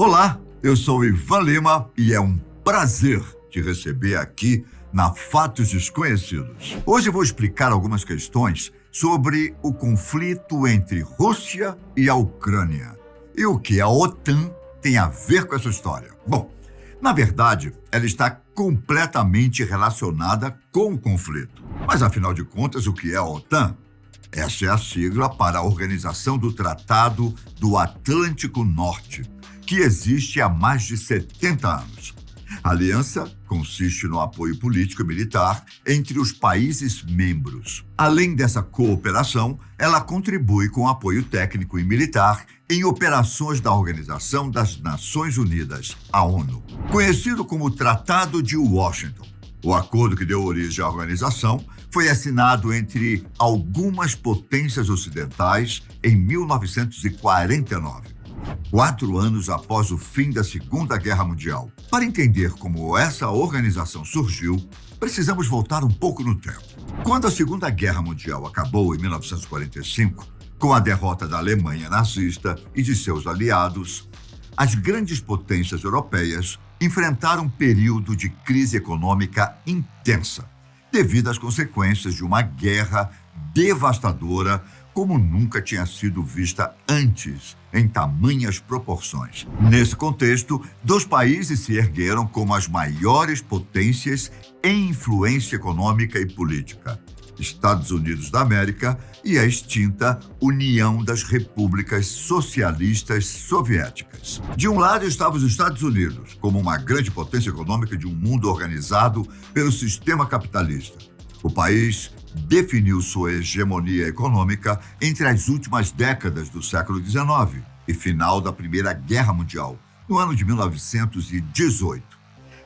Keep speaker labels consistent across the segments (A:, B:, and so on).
A: Olá, eu sou Ivan Lima e é um prazer te receber aqui na Fatos Desconhecidos. Hoje eu vou explicar algumas questões sobre o conflito entre Rússia e a Ucrânia e o que a OTAN tem a ver com essa história. Bom, na verdade, ela está completamente relacionada com o conflito. Mas, afinal de contas, o que é a OTAN? Essa é a sigla para a Organização do Tratado do Atlântico Norte, que existe há mais de 70 anos. A aliança consiste no apoio político e militar entre os países membros. Além dessa cooperação, ela contribui com apoio técnico e militar em operações da Organização das Nações Unidas, a ONU. Conhecido como Tratado de Washington, o acordo que deu origem à organização foi assinado entre algumas potências ocidentais em 1949. 4 anos após o fim da Segunda Guerra Mundial. Para entender como essa organização surgiu, precisamos voltar um pouco no tempo. Quando a Segunda Guerra Mundial acabou em 1945, com a derrota da Alemanha nazista e de seus aliados, as grandes potências europeias enfrentaram um período de crise econômica intensa, devido às consequências de uma guerra devastadora como nunca tinha sido vista antes, em tamanhas proporções. Nesse contexto, 2 países se ergueram como as maiores potências em influência econômica e política: Estados Unidos da América e a extinta União das Repúblicas Socialistas Soviéticas. De um lado estavam os Estados Unidos, como uma grande potência econômica de um mundo organizado pelo sistema capitalista. O país definiu sua hegemonia econômica entre as últimas décadas do século XIX e final da Primeira Guerra Mundial, no ano de 1918,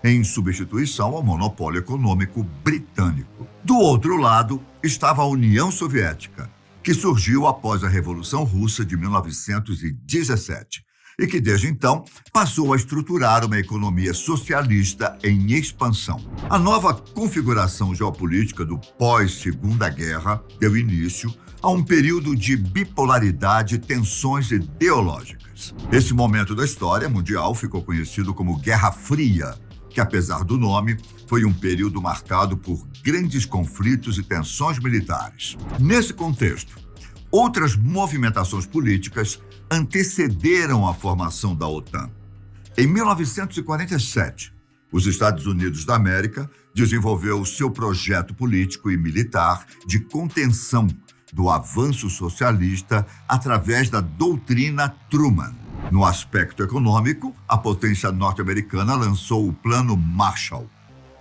A: em substituição ao monopólio econômico britânico. Do outro lado estava a União Soviética, que surgiu após a Revolução Russa de 1917 e que, desde então, passou a estruturar uma economia socialista em expansão. A nova configuração geopolítica do pós-Segunda Guerra deu início a um período de bipolaridade e tensões ideológicas. Esse momento da história mundial ficou conhecido como Guerra Fria, que, apesar do nome, foi um período marcado por grandes conflitos e tensões militares. Nesse contexto, outras movimentações políticas antecederam a formação da OTAN. Em 1947, os Estados Unidos da América desenvolveu seu projeto político e militar de contenção do avanço socialista através da doutrina Truman. No aspecto econômico, a potência norte-americana lançou o Plano Marshall,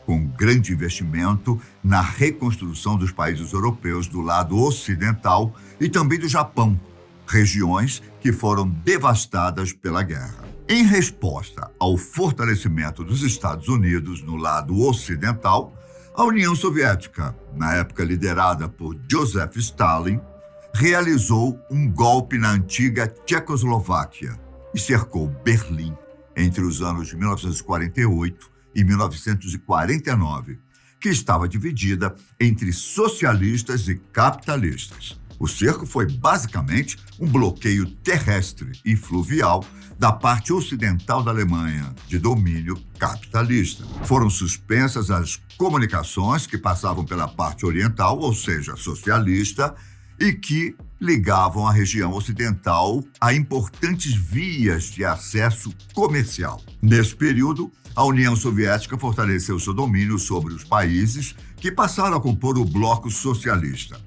A: com grande investimento na reconstrução dos países europeus do lado ocidental e também do Japão, regiões que foram devastadas pela guerra. Em resposta ao fortalecimento dos Estados Unidos no lado ocidental, a União Soviética, na época liderada por Joseph Stalin, realizou um golpe na antiga Tchecoslováquia e cercou Berlim entre os anos de 1948 e 1949, que estava dividida entre socialistas e capitalistas. O cerco foi basicamente um bloqueio terrestre e fluvial da parte ocidental da Alemanha, de domínio capitalista. Foram suspensas as comunicações que passavam pela parte oriental, ou seja, socialista, e que ligavam a região ocidental a importantes vias de acesso comercial. Nesse período, a União Soviética fortaleceu seu domínio sobre os países que passaram a compor o bloco socialista: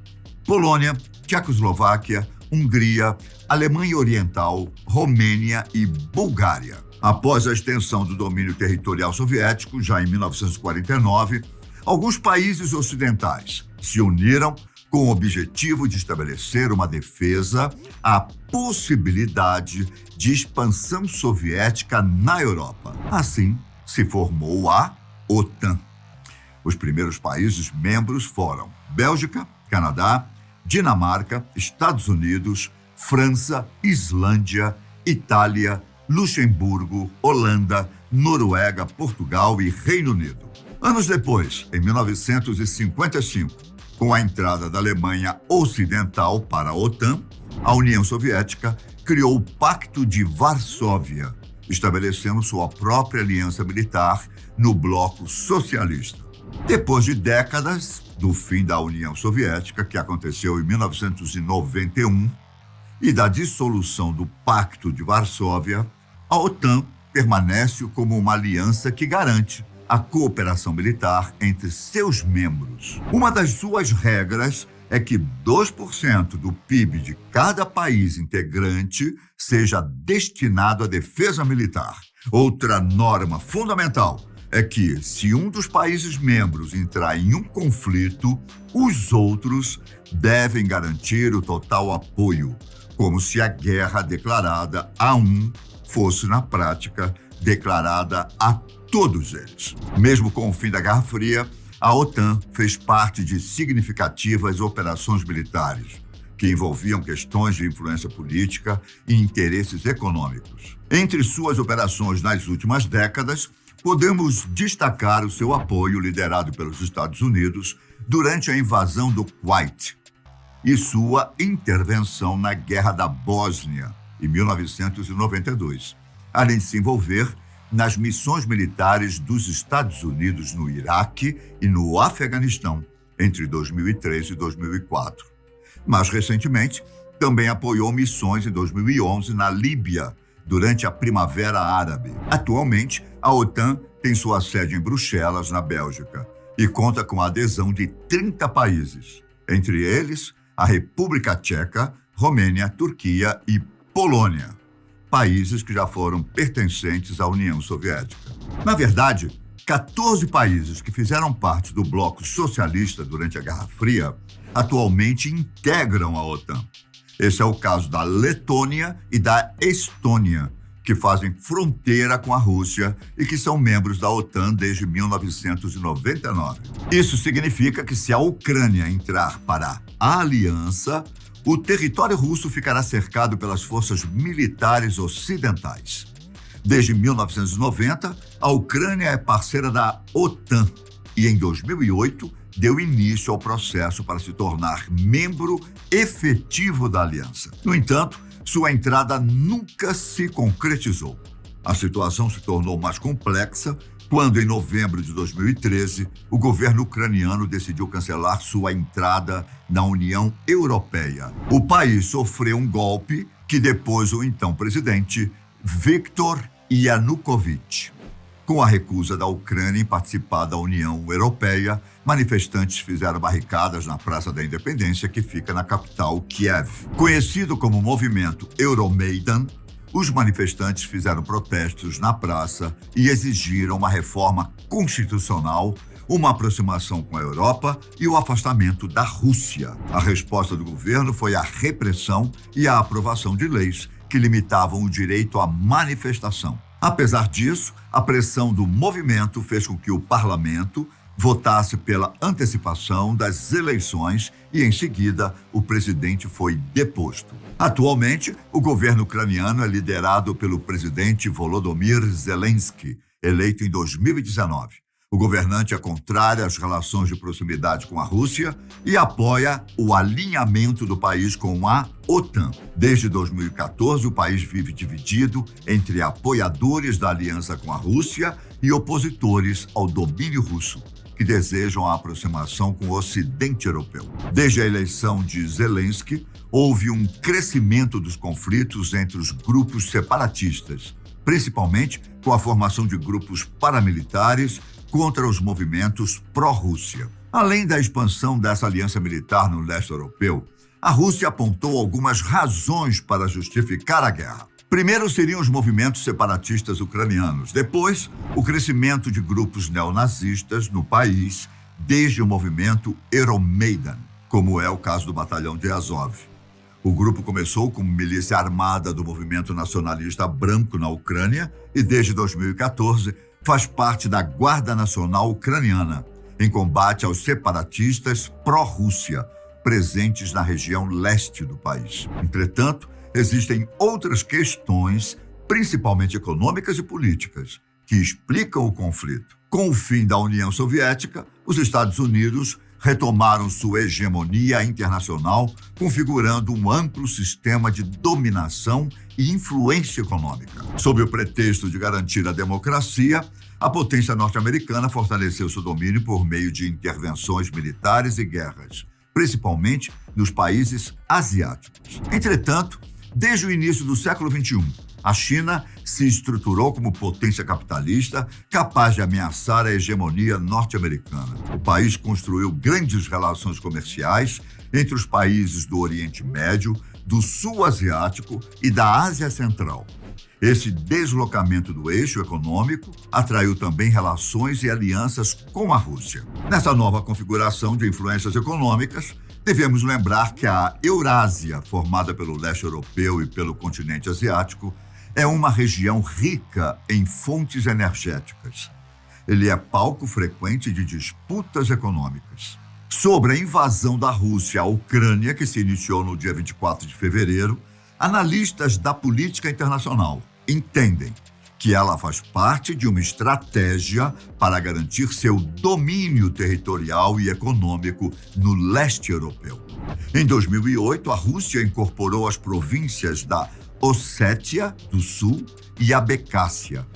A: Polônia, Tchecoslováquia, Hungria, Alemanha Oriental, Romênia e Bulgária. Após a extensão do domínio territorial soviético, já em 1949, alguns países ocidentais se uniram com o objetivo de estabelecer uma defesa à possibilidade de expansão soviética na Europa. Assim, se formou a OTAN. Os primeiros países membros foram Bélgica, Canadá, Dinamarca, Estados Unidos, França, Islândia, Itália, Luxemburgo, Holanda, Noruega, Portugal e Reino Unido. Anos depois, em 1955, com a entrada da Alemanha Ocidental para a OTAN, a União Soviética criou o Pacto de Varsóvia, estabelecendo sua própria aliança militar no bloco socialista. Depois de décadas do fim da União Soviética, que aconteceu em 1991, e da dissolução do Pacto de Varsóvia, a OTAN permanece como uma aliança que garante a cooperação militar entre seus membros. Uma das suas regras é que 2% do PIB de cada país integrante seja destinado à defesa militar. Outra norma fundamental é que, se um dos países membros entrar em um conflito, os outros devem garantir o total apoio, como se a guerra declarada a um fosse, na prática, declarada a todos eles. Mesmo com o fim da Guerra Fria, a OTAN fez parte de significativas operações militares, que envolviam questões de influência política e interesses econômicos. Entre suas operações nas últimas décadas, podemos destacar o seu apoio liderado pelos Estados Unidos durante a invasão do Kuwait e sua intervenção na Guerra da Bósnia, em 1992, além de se envolver nas missões militares dos Estados Unidos no Iraque e no Afeganistão entre 2003 e 2004. Mais recentemente, também apoiou missões em 2011 na Líbia, durante a Primavera Árabe. Atualmente, a OTAN tem sua sede em Bruxelas, na Bélgica, e conta com a adesão de 30 países, entre eles a República Tcheca, Romênia, Turquia e Polônia, países que já foram pertencentes à União Soviética. Na verdade, 14 países que fizeram parte do bloco socialista durante a Guerra Fria atualmente integram a OTAN. Esse é o caso da Letônia e da Estônia, que fazem fronteira com a Rússia e que são membros da OTAN desde 1999. Isso significa que, se a Ucrânia entrar para a aliança, o território russo ficará cercado pelas forças militares ocidentais. Desde 1990, a Ucrânia é parceira da OTAN e, em 2008, deu início ao processo para se tornar membro efetivo da aliança. No entanto, sua entrada nunca se concretizou. A situação se tornou mais complexa quando, em novembro de 2013, o governo ucraniano decidiu cancelar sua entrada na União Europeia. O país sofreu um golpe que depois o então presidente Viktor Yanukovych. Com a recusa da Ucrânia em participar da União Europeia, manifestantes fizeram barricadas na Praça da Independência, que fica na capital, Kiev. Conhecido como Movimento Euromaidan, os manifestantes fizeram protestos na praça e exigiram uma reforma constitucional, uma aproximação com a Europa e o afastamento da Rússia. A resposta do governo foi a repressão e a aprovação de leis que limitavam o direito à manifestação. Apesar disso, a pressão do movimento fez com que o parlamento votasse pela antecipação das eleições e, em seguida, o presidente foi deposto. Atualmente, o governo ucraniano é liderado pelo presidente Volodymyr Zelensky, eleito em 2019. O governante é contrário às relações de proximidade com a Rússia e apoia o alinhamento do país com a OTAN. Desde 2014, o país vive dividido entre apoiadores da aliança com a Rússia e opositores ao domínio russo, que desejam a aproximação com o Ocidente europeu. Desde a eleição de Zelensky, houve um crescimento dos conflitos entre os grupos separatistas, principalmente com a formação de grupos paramilitares contra os movimentos pró-Rússia. Além da expansão dessa aliança militar no leste europeu, a Rússia apontou algumas razões para justificar a guerra. Primeiro seriam os movimentos separatistas ucranianos. Depois, o crescimento de grupos neonazistas no país, desde o movimento Euromaidan, como é o caso do Batalhão de Azov. O grupo começou como milícia armada do movimento nacionalista branco na Ucrânia e, desde 2014, faz parte da Guarda Nacional Ucraniana, em combate aos separatistas pró-Rússia, presentes na região leste do país. Entretanto, existem outras questões, principalmente econômicas e políticas, que explicam o conflito. Com o fim da União Soviética, os Estados Unidos retomaram sua hegemonia internacional, configurando um amplo sistema de dominação e influência econômica. Sob o pretexto de garantir a democracia, a potência norte-americana fortaleceu seu domínio por meio de intervenções militares e guerras, principalmente nos países asiáticos. Entretanto, desde o início do século XXI, a China se estruturou como potência capitalista capaz de ameaçar a hegemonia norte-americana. O país construiu grandes relações comerciais entre os países do Oriente Médio, do Sul Asiático e da Ásia Central. Esse deslocamento do eixo econômico atraiu também relações e alianças com a Rússia. Nessa nova configuração de influências econômicas, devemos lembrar que a Eurásia, formada pelo leste europeu e pelo continente asiático, é uma região rica em fontes energéticas. Ele é palco frequente de disputas econômicas. Sobre a invasão da Rússia à Ucrânia, que se iniciou no dia 24 de fevereiro, analistas da política internacional entendem que ela faz parte de uma estratégia para garantir seu domínio territorial e econômico no leste europeu. Em 2008, a Rússia incorporou as províncias da Ossétia do Sul e Abecásia.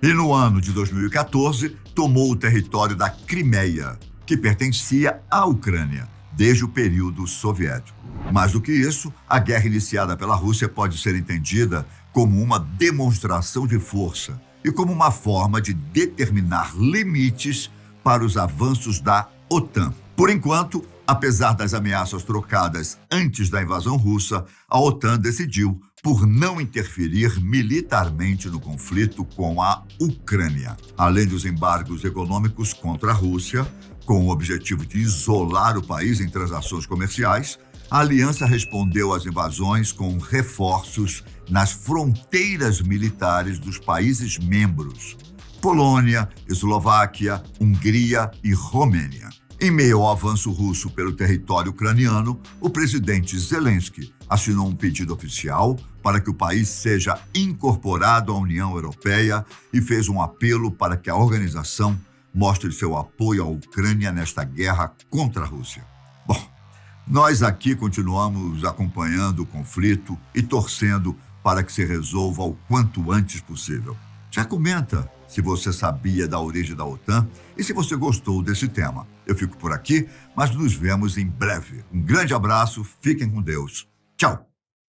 A: E no ano de 2014, tomou o território da Crimeia, que pertencia à Ucrânia, desde o período soviético. Mais do que isso, a guerra iniciada pela Rússia pode ser entendida como uma demonstração de força e como uma forma de determinar limites para os avanços da OTAN. Por enquanto, apesar das ameaças trocadas antes da invasão russa, a OTAN decidiu por não interferir militarmente no conflito com a Ucrânia. Além dos embargos econômicos contra a Rússia, com o objetivo de isolar o país em transações comerciais, a aliança respondeu às invasões com reforços nas fronteiras militares dos países membros: Polônia, Eslováquia, Hungria e Romênia. Em meio ao avanço russo pelo território ucraniano, o presidente Zelensky assinou um pedido oficial para que o país seja incorporado à União Europeia e fez um apelo para que a organização mostre seu apoio à Ucrânia nesta guerra contra a Rússia. Bom, nós aqui continuamos acompanhando o conflito e torcendo para que se resolva o quanto antes possível. Já comenta se você sabia da origem da OTAN e se você gostou desse tema. Eu fico por aqui, mas nos vemos em breve. Um grande abraço, fiquem com Deus. Tchau!